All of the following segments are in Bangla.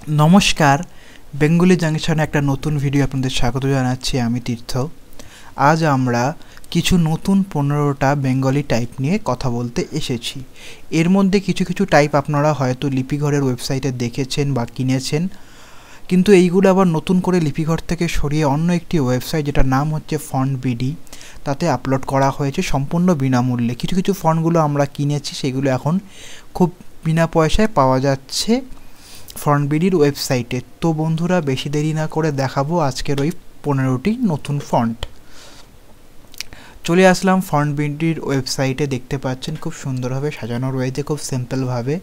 নমস্কার, বেঙ্গলি জাংশনে একটা নতুন ভিডিও আপনাদের স্বাগত জানাচ্ছি। আমি তীর্থ। আজ আমরা কিছু নতুন 15টা বেঙ্গলি টাইপ নিয়ে কথা বলতে এসেছি। এর মধ্যে কিছু কিছু টাইপ আপনারা হয়তো লিপিঘরের ওয়েবসাইটে দেখেছেন বা কিনেছেন, কিন্তু এইগুলো আবার নতুন করে লিপিঘর থেকে সরিয়ে অন্য একটি ওয়েবসাইট, যেটার নাম হচ্ছে ফন্ট বিডি, তাতে আপলোড করা হয়েছে সম্পূর্ণ বিনামূল্যে। কিছু কিছু ফন্টগুলো আমরা কিনেছি, সেগুলো এখন খুব বিনা পয়সায় পাওয়া যাচ্ছে ফন্ট বিডির ওয়েবসাইটে। তো বন্ধুরা, বেশি দেরি না করে দেখাবো আজকের ওই 15টি নতুন ফন্ট। চলে আসলাম ফন্ট বিডির ওয়েবসাইটে। দেখতে পাচ্ছেন খুব সুন্দরভাবে সাজানো রয়েছে, খুব সিম্পলভাবে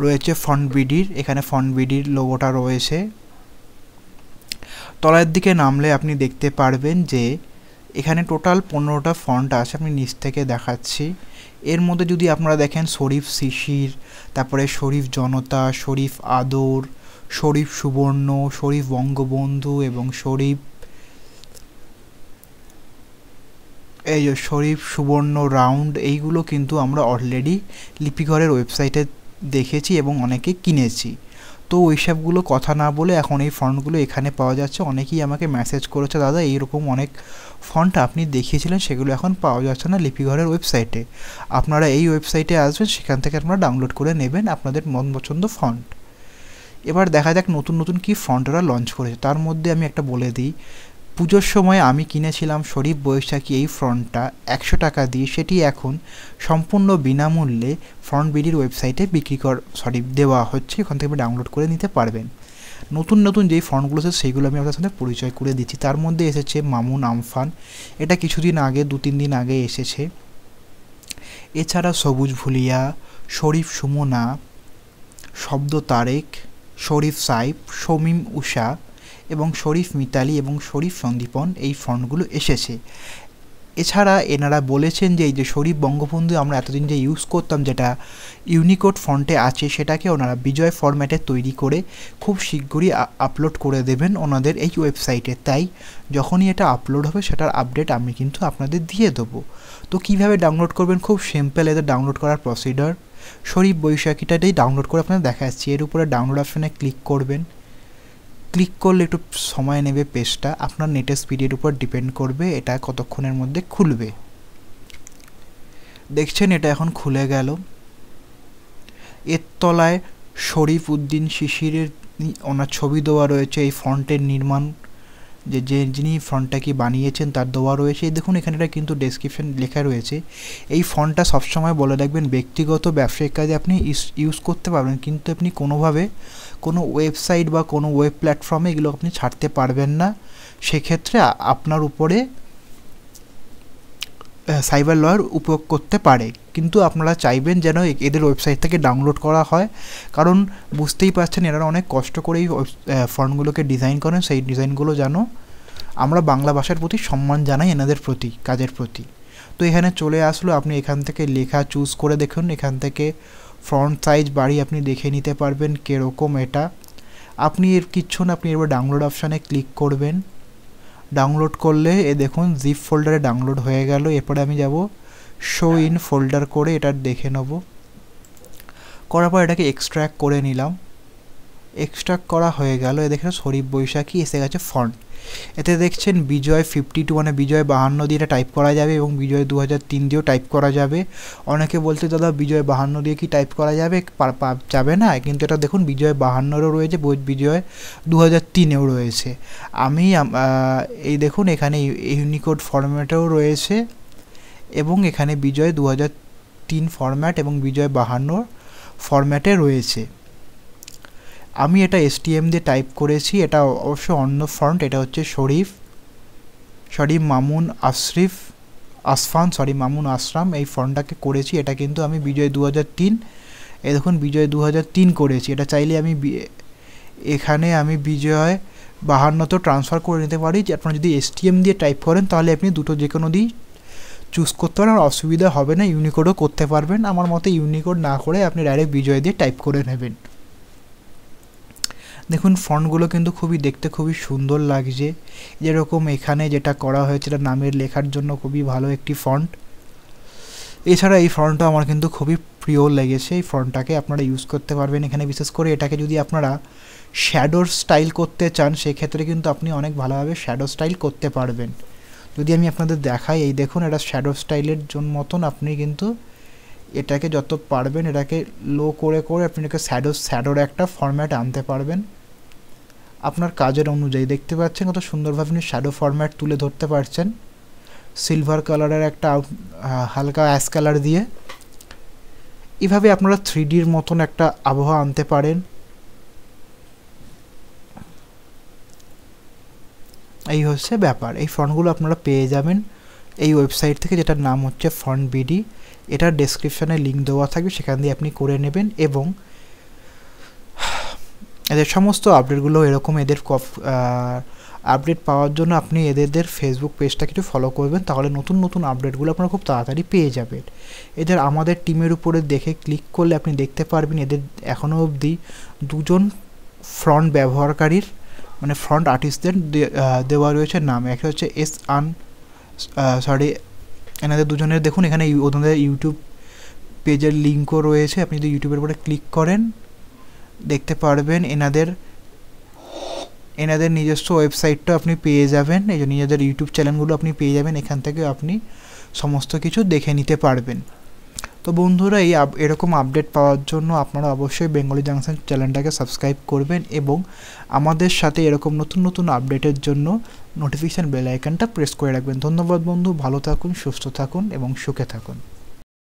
রয়েছে ফন্ট বিডির। এখানে ফন্ট বিডির লোগোটা রয়েছে। তলার দিকে নামলে আপনি দেখতে পারবেন যে এখানে টোটাল 15টা ফন্ট আছে। আমি নিচ থেকে দেখাচ্ছি। এর মধ্যে যদি আপনারা দেখেন শরীফ শিশির, তারপরে শরীফ জনতা, শরীফ আদর, শরীফ সুবর্ণ, শরীফ বঙ্গবন্ধু এবং শরীফ শরীফ সুবর্ণ রাউন্ড, এইগুলো কিন্তু আমরা অলরেডি লিপিঘরের ওয়েবসাইটে দেখেছি এবং অনেকে কিনেছি। তো ওইসবগুলো কথা না বলে এখন এই ফন্টগুলো এখানে পাওয়া যাচ্ছে। অনেকেই আমাকে মেসেজ করেছে, দাদা এইরকম অনেক ফন্ট আপনি দেখিয়েছিলেন, সেগুলো এখন পাওয়া যাচ্ছে না লিপিঘরের ওয়েবসাইটে। আপনারা এই ওয়েবসাইটে আসবেন, সেখান থেকে আপনারা ডাউনলোড করে নেবেন আপনাদের মন পছন্দ ফন্ট। এবার দেখা যাক নতুন নতুন কী ফন্ট ওরা লঞ্চ করেছে। তার মধ্যে আমি একটা বলে দিই, পুজোর সময় আমি কিনেছিলাম শরীফ বৈশাখী এই ফন্টটা 100 টাকা দিয়ে। সেটি এখন সম্পূর্ণ বিনামূল্যে ফন্ট বিডির ওয়েবসাইটে দেওয়া হচ্ছে। ওখান থেকে ডাউনলোড করে নিতে পারবেন। নতুন নতুন যেই ফন্টগুলো আছে সেইগুলো আমি আপনাদের সাথে পরিচয় করে দিচ্ছি। তার মধ্যে এসেছে মামুন আমফান, এটা কিছুদিন আগে 2-3 দিন আগে এসেছে। এছাড়া সবুজ ভুলিয়া, শরীফ সুমনা, শব্দ তারেক, শরীফ সাইফ, শমীম উষা এবং শরীফ মিতালি এবং শরীফ সন্দীপন, এই ফন্টগুলো এসেছে। এছাড়া এনারা বলেছেন যে এই যে শরীফ বঙ্গবন্ধু আমরা এতদিন যে ইউজ করতাম, যেটা ইউনিকোড ফন্টে আছে, সেটাকে ওনারা বিজয় ফরম্যাটে তৈরি করে খুব শীঘ্রই আপলোড করে দেবেন ওনাদের এই ওয়েবসাইটে। তাই যখনই এটা আপলোড হবে সেটার আপডেট আমি কিন্তু আপনাদের দিয়ে দেবো। তো কীভাবে ডাউনলোড করবেন, খুব সিম্পল এদের ডাউনলোড করার প্রসিডিওর। শরীফ বৈশাখীটাতেই ডাউনলোড করে আপনাদের দেখাচ্ছি। এর উপরে ডাউনলোড অপশানে ক্লিক করবেন। ক্লিক করলে একটু সময় নেবে পেজটা, আপনার নেটের স্পিডের উপর ডিপেন্ড করবে এটা কতক্ষণের মধ্যে খুলবে। দেখছেন এটা এখন খুলে গেল। এর তলায় শরীফ উদ্দিন শিশিরের ওনার ছবি দেওয়া রয়েছে। এই ফন্টের নির্মাণ যিনি ফন্টটাকে বানিয়েছেন তার দেওয়া রয়েছে। দেখুন এখানে এটা কিন্তু ডেসক্রিপশন লেখা রয়েছে। এই ফন্টটা সবসময় বলে রাখবেন, ব্যক্তিগত ব্যবসায়িক কাজে আপনি ইউজ করতে পারবেন, কিন্তু আপনি কোনোভাবে কোনো ওয়েবসাইট বা কোনো ওয়েব প্ল্যাটফর্মে এগুলো আপনি ছাড়তে পারবেন না। সেক্ষেত্রে আপনার উপরে সাইবার লয়ার উপয়োগ করতে পারে। কিন্তু আপনারা চাইবেন যেন এদের ওয়েবসাইট থেকে ডাউনলোড করা হয়, কারণ বুঝতেই পারছেন এনারা অনেক কষ্ট করেই ফন্টগুলোকে ডিজাইন করেন। সেই ডিজাইনগুলো যেন আমরা বাংলা ভাষার প্রতি সম্মান জানাই, এনাদের প্রতি, কাজের প্রতি। তো এখানে চলে আসলো, আপনি এখান থেকে লেখা চুজ করে দেখুন। এখান থেকে ফন্ট সাইজ বাড়ি আপনি দেখে নিতে পারবেন কীরকম এটা। আপনি এর কিচ্ছু না, আপনি এবার ডাউনলোড অপশানে ক্লিক করবেন। ডাউনলোড করলে দেখুন জিপ ফোল্ডারে ডাউনলোড হয়ে গেল। এরপরে আমি যাব শো ইন ফোল্ডার করে এটা দেখে নেব। করার পর এটাকে এক্সট্র্যাক্ট করে নিলাম। এক্সট্র্যাক্ট করা হয়ে গেল। এ দেখেন শরীফ বৈশাখী এসে গেছে ফন্ট। এতে দেখছেন বিজয় 52 মানে বিজয় 52 দিয়ে এটা টাইপ করা যাবে এবং বিজয় 2003 দিয়েও টাইপ করা যাবে। অনেকে বলতে, দাদা বিজয় 52 দিয়ে কি টাইপ করা যাবে? যাবে না, কিন্তু এটা দেখুন বিজয় 52-এরও রয়েছে, বিজয় 2003-এও রয়েছে। আমি এই দেখুন এখানে ইউনিকোড ফরম্যাটেও রয়েছে এবং এখানে বিজয় 2003 ফরম্যাট এবং বিজয় 52 ফরম্যাটে রয়েছে। আমি এটা STM দিয়ে টাইপ করেছি। এটা অবশ্য অন্য ফন্ট, এটা হচ্ছে মামুন আসরাম এই ফন্টটাকে করেছি। এটা কিন্তু আমি বিজয় 2003, এই দেখুন বিজয় 2003 করেছি। এটা চাইলে আমি এখানে আমি বিজয় 52 ট্রান্সফার করে নিতে পারি। আপনারা যদি STM দিয়ে টাইপ করেন তাহলে আপনি দুটো যে কোনো দিই চুজ করতে পারেন, আর অসুবিধা হবে না। ইউনিকোডও করতে পারবেন। আমার মতে ইউনিকোড না করে আপনি ডাইরেক্ট বিজয় দিয়ে টাইপ করে নেবেন। দেখুন ফন্টগুলো কিন্তু দেখতে খুবই সুন্দর লাগছে। যেরকম এখানে যেটা করা হয়েছে, এটা নামের লেখার জন্য খুবই ভালো একটি ফন্ট। এছাড়া এই ফন্টটা আমার কিন্তু খুবই প্রিয় লেগেছে, এই ফন্টটাকে আপনারা ইউজ করতে পারবেন এখানে। বিশেষ করে এটাকে যদি আপনারা শ্যাডোর স্টাইল করতে চান সেক্ষেত্রে কিন্তু আপনি অনেক ভালোভাবে শ্যাডো স্টাইল করতে পারবেন। যদি আমি আপনাদের দেখাই, এই দেখুন এটা শ্যাডো স্টাইলের জন্য মতন আপনি কিন্তু এটাকে যত পারবেন এটাকে লো করে করে আপনি এটাকে শ্যাডোর একটা ফরম্যাট আনতে পারবেন আপনার কাজের অনুযায়ী। দেখতে পাচ্ছেন কত সুন্দরভাবে আপনি শ্যাডো ফরম্যাট তুলে ধরতে পারছেন সিলভার কালারের একটা হালকা অ্যাশ কালার দিয়ে। এভাবে আপনারা 3Dর মতন একটা আবহাওয়া আনতে পারেন। এই হচ্ছে ব্যাপার। এই ফন্টগুলো আপনারা পেয়ে যাবেন এই ওয়েবসাইট থেকে, যেটার নাম হচ্ছে ফন্ট বিডি। এটার ডেসক্রিপশানে লিঙ্ক দেওয়া থাকবে, সেখান দিয়ে আপনি করে নেবেন। এবং এদের সমস্ত আপডেটগুলো এরকম, এদের আপডেট পাওয়ার জন্য আপনি এদের ফেসবুক পেজটা কিছু ফলো করবেন, তাহলে নতুন নতুন আপডেটগুলো আপনারা খুব তাড়াতাড়ি পেয়ে যাবেন। এদের আমাদের টিমের উপরে দেখে ক্লিক করলে আপনি দেখতে পারবেন এদের এখনও অবধি 2জন ফ্রন্ট ব্যবহারকারীর মানে ফ্রন্ট আর্টিস্টদের দেওয়া রয়েছে নাম। একটা হচ্ছে এনাদের দুজনের দেখুন এখানে ওনাদের ইউটিউব পেজের লিঙ্কও রয়েছে। আপনি যদি ইউটিউবের উপরে ক্লিক করেন দেখতে পারবেন এনাদের নিজস্ব ওয়েবসাইটটা আপনি পেয়ে যাবেন, এই যে নিজেদের ইউটিউব চ্যানেলগুলো আপনি পেয়ে যাবেন। এখান থেকে আপনি সমস্ত কিছু দেখে নিতে পারবেন। তো বন্ধুরা, এরকম আপডেট পাওয়ার জন্য আপনারা অবশ্যই বেঙ্গলি জাংশন চ্যানেলটাকে সাবস্ক্রাইব করবেন এবং আমাদের সাথে এরকম নতুন নতুন আপডেটের জন্য নোটিফিকেশান বেল আইকনটা প্রেস করে রাখবেন। ধন্যবাদ বন্ধু, ভালো থাকুন, সুস্থ থাকুন এবং সুখে থাকুন।